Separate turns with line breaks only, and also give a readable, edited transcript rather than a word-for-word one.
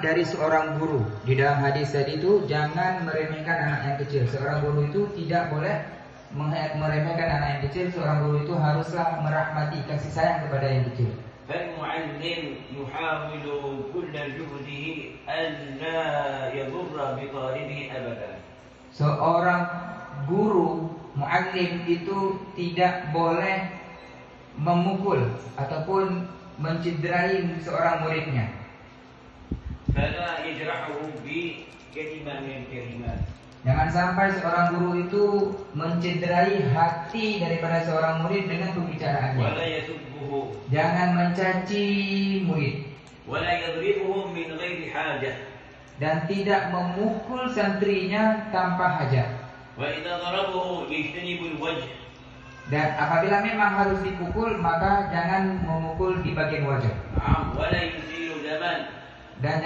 Dari seorang guru di dalam hadis tadi itu, jangan meremehkan anak yang kecil. Seorang guru itu tidak boleh meremehkan anak yang kecil. Seorang guru itu haruslah merahmati, kasih sayang kepada yang kecil.
فالمعلم يحاول كل جهده ألا يضر بطالبه أبدا.
Seorang guru muallim itu tidak boleh memukul ataupun mencederai seorang muridnya.
فلا يجرحه بكلمة من الكلمات.
Jangan sampai seorang guru itu mencederai hati daripada seorang murid dengan pembicaraannya.
ولا يسبه.
Jangan mencaci murid.
ولا يضربهم من غير حاجة.
Dan tidak memukul santrinya tanpa hajat.
وإذا ضربه يجتنب الوجه.
Dan apabila memang harus dipukul, maka jangan memukul di bagian wajah.
ولا يزيل دما.
Dan